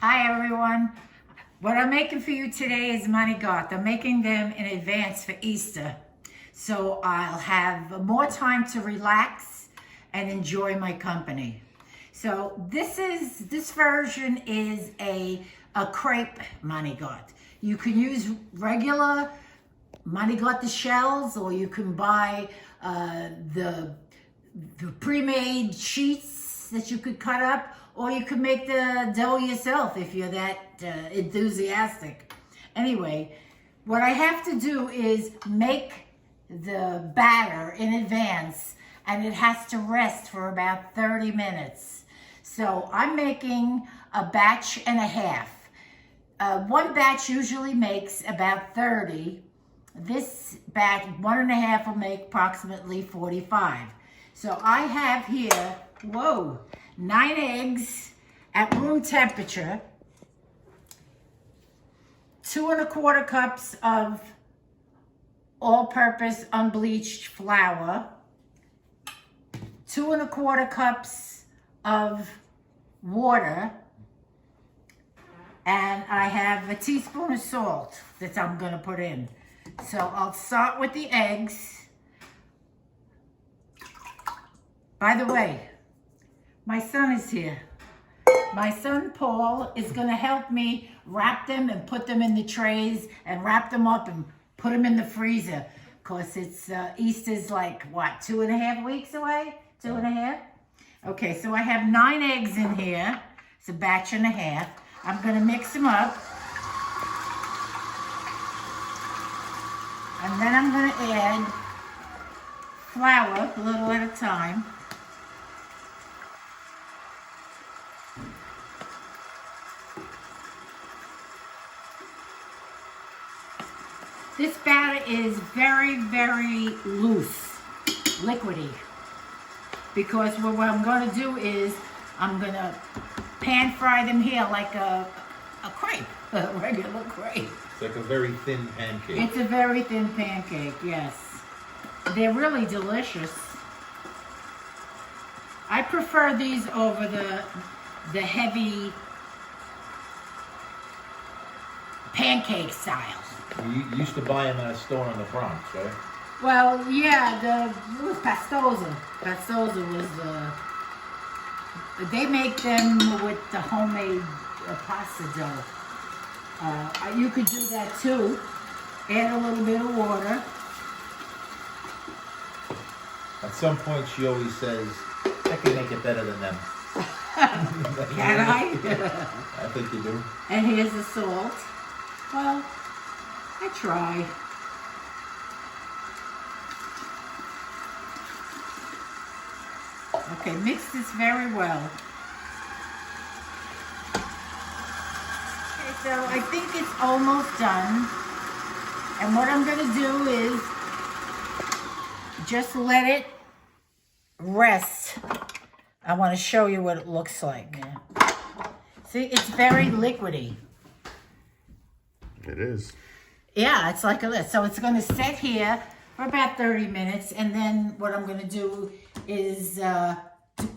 Hi everyone. What I'm making for you today is Manicotti. I'm making them in advance for Easter. So I'll have more time to relax and enjoy my company. So this version is a crepe Manicotti. You can use regular Manicotti shells, or you can buy the pre-made sheets that you could cut up, or you can make the dough yourself if you're that enthusiastic. Anyway, what I have to do is make the batter in advance, and it has to rest for about 30 minutes. So I'm making a batch and a half. One batch usually makes about 30. This batch, 1.5, will make approximately 45. So I have here, 9 eggs at room temperature, 2 1/4 cups of all-purpose unbleached flour, 2 1/4 cups of water, and I have a teaspoon of salt that I'm going to put in. So I'll start with the eggs. By the way, my son is here. My son Paul is going to help me wrap them and put them in the trays and wrap them up and put them in the freezer. Because it's Easter's like, what, 2.5 weeks away? 2.5? Okay, so I have 9 eggs in here. It's a batch and a half. I'm going to mix them up. And then I'm going to add flour a little at a time. This batter is very, very loose, liquidy, because what I'm going to do is I'm going to pan fry them here like a crepe, a regular crepe. It's like a very thin pancake. It's a very thin pancake, yes. They're really delicious. I prefer these over the heavy pancake style. You used to buy them at a store in the Bronx, right? Well, yeah, it was Pastosa. Pastosa was they make them with the homemade pasta dough. You could do that too. Add a little bit of water. At some point, she always says, "I can make it better than them." Can I? I think you do. And here's the salt. Well, I try. Okay, mix this very well. Okay, so I think it's almost done. And what I'm going to do is just let it rest. I want to show you what it looks like. See, it's very liquidy. It is. Yeah, it's like a list. So it's going to sit here for about 30 minutes, and then what I'm going to do is to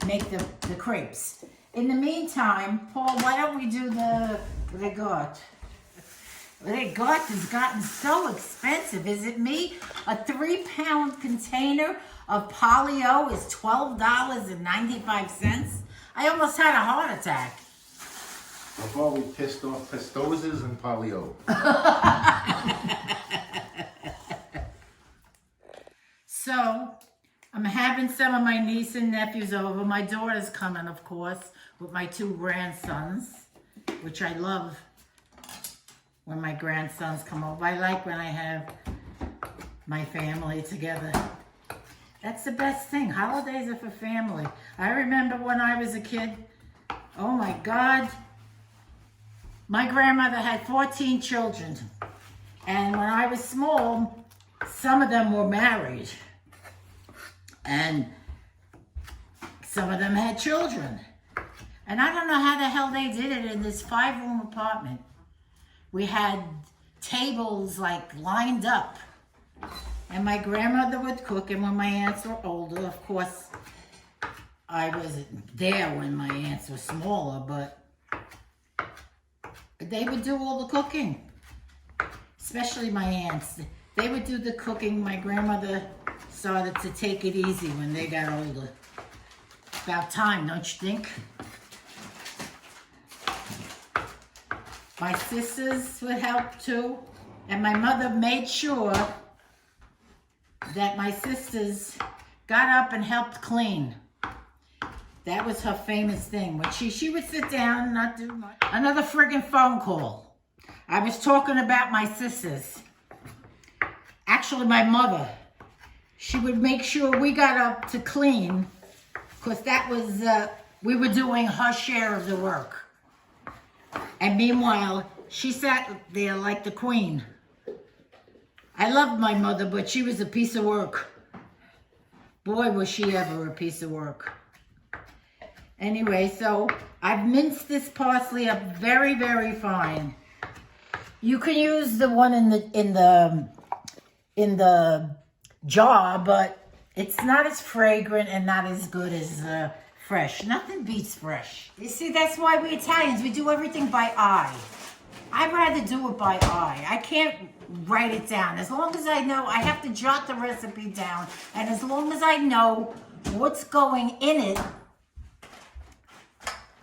make the crepes. In the meantime, Paul, why don't we do the grated? Grated has gotten so expensive, is it me? A 3-pound container of polio is $12.95. I almost had a heart attack. I've always pissed off Pastosas and Polio. So, I'm having some of my niece and nephews over. My daughter's coming, of course, with my 2 grandsons, which I love when my grandsons come over. I like when I have my family together. That's the best thing. Holidays are for family. I remember when I was a kid, oh my God, my grandmother had 14 children. And when I was small, some of them were married. And some of them had children. And I don't know how the hell they did it in this 5-room apartment. We had tables like lined up. And my grandmother would cook, and when my aunts were older, of course, I wasn't there when my aunts were smaller, but they would do all the cooking. Especially my aunts. They would do the cooking. My grandmother started to take it easy when they got older. About time, don't you think? My sisters would help too. And my mother made sure that my sisters got up and helped clean. That was her famous thing. When she would sit down and not do much. Another friggin' phone call. I was talking about my sisters. Actually, my mother. She would make sure we got up to clean, because that was, we were doing her share of the work. And meanwhile, she sat there like the queen. I loved my mother, but she was a piece of work. Boy, was she ever a piece of work. Anyway, so I've minced this parsley up very, very fine. You can use the one in the jar, but it's not as fragrant and not as good as fresh. Nothing beats fresh. You see, that's why we Italians, we do everything by eye. I'd rather do it by eye. I can't write it down. As long as I know, I have to jot the recipe down. And as long as I know what's going in it,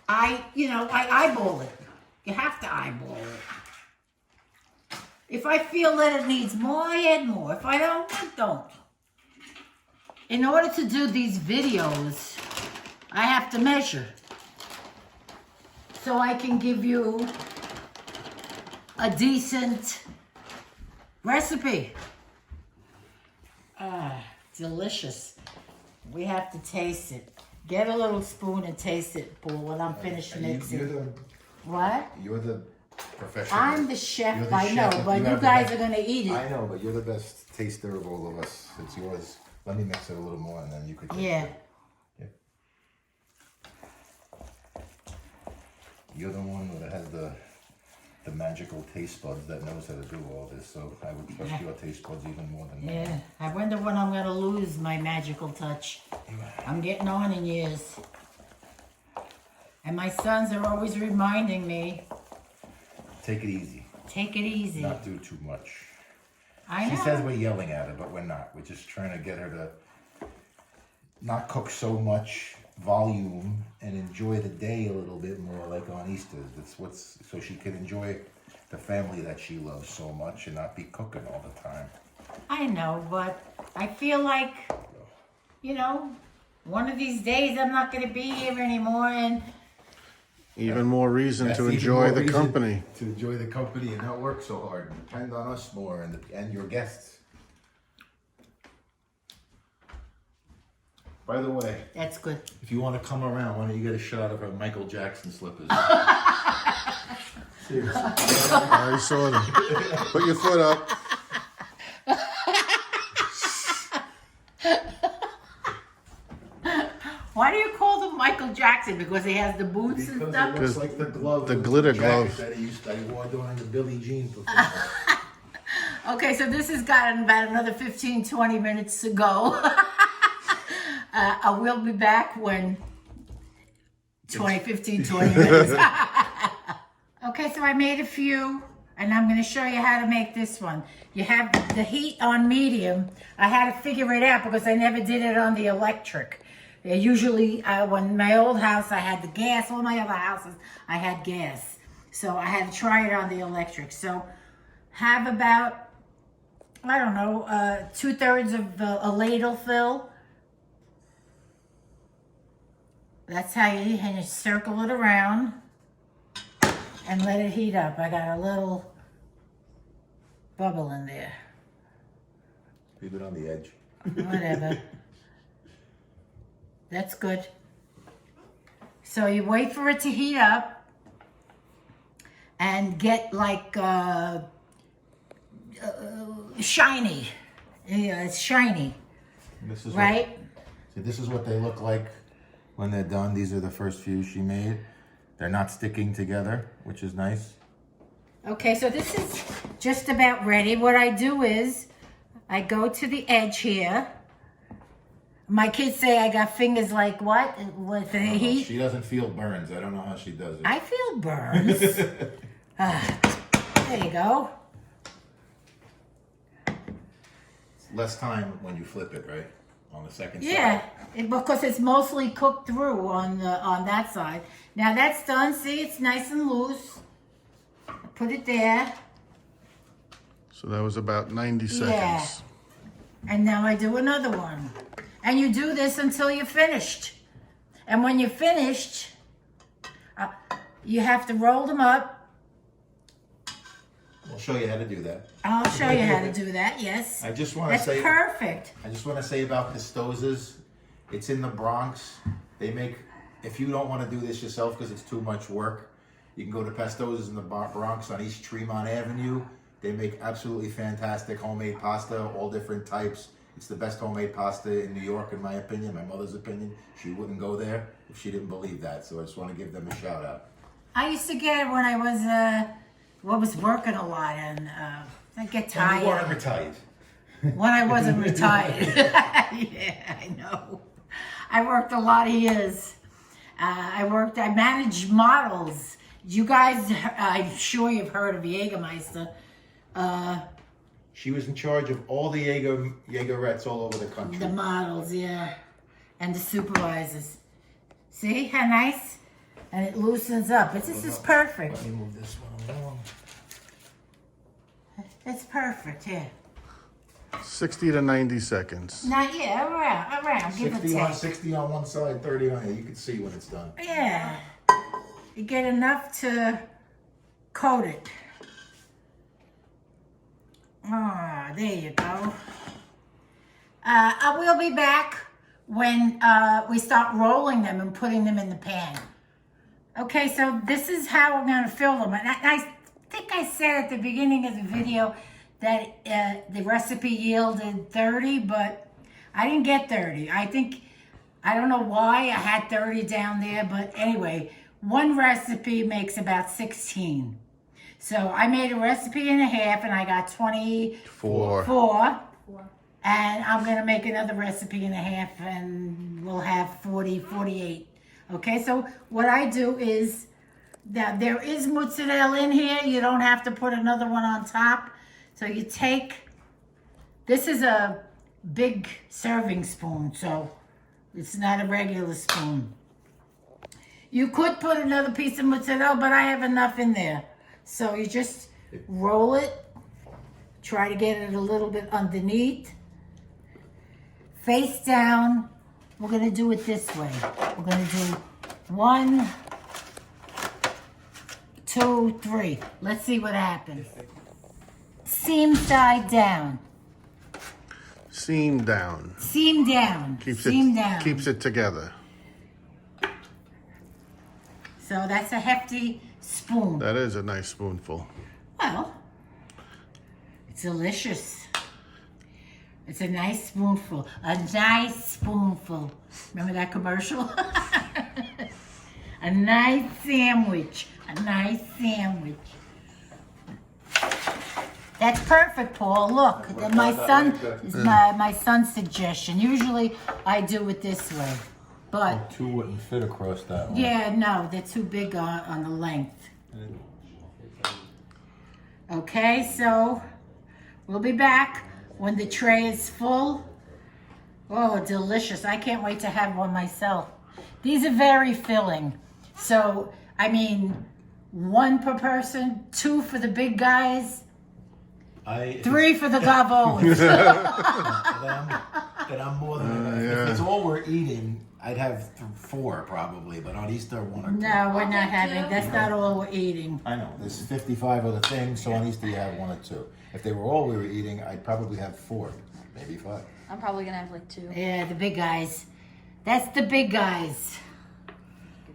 I eyeball it. You have to eyeball it. If I feel that it needs more, I add more. If I don't, I don't. In order to do these videos, I have to measure. So I can give you a decent recipe. Delicious. We have to taste it. Get a little spoon and taste it, Paul, when I'm finished mixing. What? You're the professional. I'm the chef, You're the I know, chef, but you have the guys best- are going to eat it. I know, but you're the best taster of all of us. It's yours. Let me mix it a little more, and then you could. Yeah. You're the one that has the magical taste buds that knows how to do all this. So I would trust your taste buds even more than mine. Yeah. I wonder when I'm going to lose my magical touch. I'm getting on in years. And my sons are always reminding me, Take it easy. take it easy. Not do too much. I She know. says we're yelling at her, but we're not. We're just trying to get her to not so much volume and enjoy the day a little bit more, like on Easter. So she can enjoy the family that she loves so much and not be cooking all the time. I know, but I feel like, one of these days I'm not going to be here anymore, and Even more reason That's to even enjoy more the reason company. To enjoy the company and not work so hard. And depend on us more and your guests. By the way, that's good. If you want to come around, why don't you get a shot of her Michael Jackson slippers? Seriously. I saw them. Put your foot up. Why do you call them Michael Jackson? Because he has the boots and Because stuff? it looks like the glove. The glitter jacket glove. that he wore during the Billie Jean performance. Okay, so this has gotten about another 15, 20 minutes to go. I will be back when 15, 20 minutes. Okay, so I made a few, and I'm going to show you how to make this one. You have the heat on medium. I had to figure it out because I never did it on the electric. Usually, when my old house, I had the gas. All my other houses, I had gas. So I had to try it on the electric. So have about, I don't know, 2/3 of a ladle fill. That's how you circle it around and let it heat up. I got a little bubble in there. Leave it on the edge. Whatever. That's good. So you wait for it to heat up and get like shiny. Yeah, it's shiny, This is right? This is what they look like when they're done. These are the first few she made. They're not sticking together, which is nice. Okay, so this is just about ready. What I do is I go to the edge here. My kids say I got fingers like what? With the heat? She doesn't feel burns. I don't know how she does it. I feel burns. There you go. Less time when you flip it, right? On the second Yeah, side. because it's mostly cooked through on that side. Now that's done. See, it's nice and loose. Put it there. So that was about 90 seconds. Yeah. And now I do another one. And you do this until you're finished. And when you're finished, you have to roll them up. We'll show you how to do that. I'll show you how to do that, yes. I just want to That's say. perfect. I just want to say about Pistozas. It's in the Bronx. They make. If you don't want to do this yourself because it's too much work, you can go to Pistozas in the Bronx on East Tremont Avenue. They make absolutely fantastic homemade pasta, all different types. It's the best homemade pasta in New York, in my opinion, my mother's opinion. She wouldn't go there if she didn't believe that. So I just want to give them a shout out. I used to get it when I was working a lot, and I get And tired. you weren't retired. When I wasn't retired. Yeah, I know. I worked a lot of years. I managed models. You guys, I'm sure you've heard of Jägermeister. She was in charge of all the Jägerettes all over the country. The models, yeah. And the supervisors. See how nice? And it loosens up. This is perfect. Let me move this one along. It's perfect, yeah. 60 to 90 seconds. Now, yeah, around. Give it 60 on one side, 30 on the other. You can see when it's done. Yeah. You get enough to coat it. Ah, there you go. I will be back when we start rolling them and putting them in the pan. Okay, so this is how we're going to fill them. And I think I said at the beginning of the video that the recipe yielded 30, but I didn't get 30. I don't know why I had 30 down there, but anyway, one recipe makes about 16. So I made a recipe and a half, and I got 24. And I'm going to make another recipe and a half, and we'll have 48. Okay, so what I do is that there is mozzarella in here. You don't have to put another one on top. So you take, this is a big serving spoon, so it's not a regular spoon. You could put another piece of mozzarella, but I have enough in there. So you just roll it, try to get it a little bit underneath, face down. We're gonna do it this way. We're gonna do 1, 2, 3. Let's see what happens. Seam side down. Seam down. Seam down. Keeps it together. So that's a hefty spoon. That is a nice spoonful. Well, it's delicious. It's a nice spoonful. A nice spoonful. Remember that commercial? A nice sandwich. A nice sandwich. That's perfect, Paul. Look, my son's suggestion. Usually I do it this way, but Two wouldn't fit across that one. yeah, no, they're too big on the length. Okay, so we'll be back when the tray is full. Oh, delicious. I can't wait to have one myself. These are very filling. So, I mean, 1 per person, 2 for the big guys, 3 for the gavos. And I'm more than enough. If it's all we're eating, I'd have 4 probably, but on Easter 1 or 2. No, we're not having, that's not all we're eating. I know, there's 55 other things, so on Easter you have 1 or 2. If they were all we were eating, I'd probably have 4, maybe 5. I'm probably gonna have like 2. Yeah, the big guys. That's the big guys.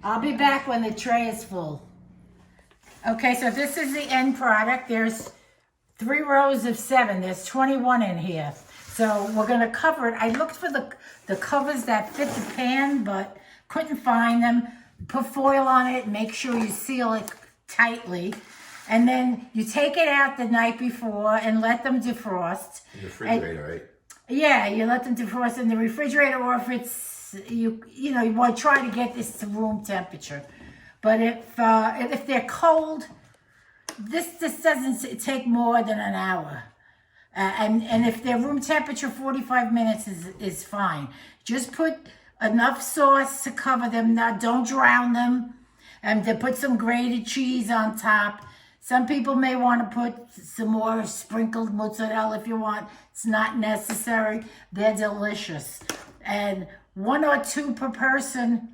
I'll be back when the tray is full. Okay, so this is the end product. There's 3 rows of 7. There's 21 in here. So we're gonna cover it. I looked for the covers that fit the pan, but couldn't find them. Put foil on it, make sure you seal it tightly. And then you take it out the night before and let them defrost. In the refrigerator, right? Yeah, you let them defrost in the refrigerator, or if it's, you want to try to get this to room temperature. But if they're cold, this doesn't take more than an hour. And if they're room temperature, 45 minutes is fine. Just put enough sauce to cover them. Now, don't drown them. And to put some grated cheese on top. Some people may want to put some more sprinkled mozzarella if you want. It's not necessary. They're delicious. And 1 or 2 per person.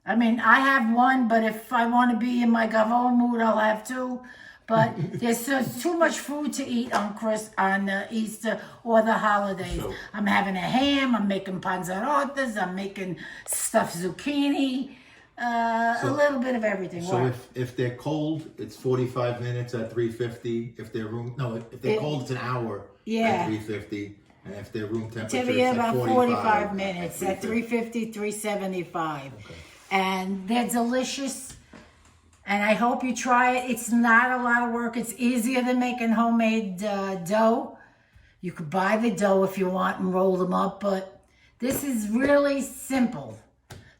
I mean, I have 1, but if I want to be in my gavot mood, I'll have 2. But there's too much food to eat on Easter or the holidays. So- I'm having a ham. I'm making panzerotas. I'm making stuffed zucchini. A little bit of everything. So What? if they're cold, it's 45 minutes at 350. If they're if they're cold, it's an hour Yeah. at 350. And if they're room temperature, Typically it's about at 45 minutes at 350. 350, 375. And they're delicious. And I hope you try it. It's not a lot of work. It's easier than making homemade dough. You could buy the dough if you want and roll them up, but this is really simple.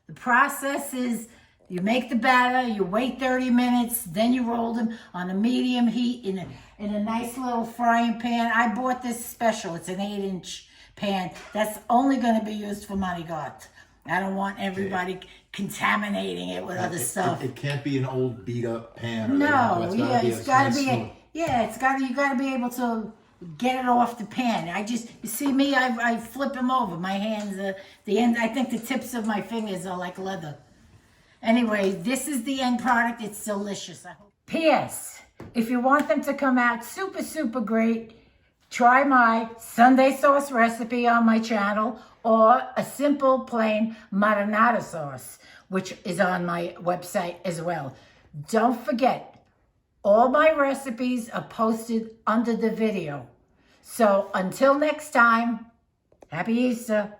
The process is you make the batter, you wait 30 minutes, then you roll them on a medium heat in a nice little frying pan. I bought this special. It's an 8-inch pan. That's only going to be used for Manicotti. I don't want everybody contaminating it with other stuff. It can't be an old beat up pan. Or No, it's got to be. smooth. You got to be able to get it off the pan. You see me, I flip them over. My hands, the end. I think the tips of my fingers are like leather. Anyway, this is the end product. It's delicious. P.S. If you want them to come out super, super great, try my Sunday sauce recipe on my channel or a simple plain marinara sauce, which is on my website as well. Don't forget, all my recipes are posted under the video. So until next time, happy Easter.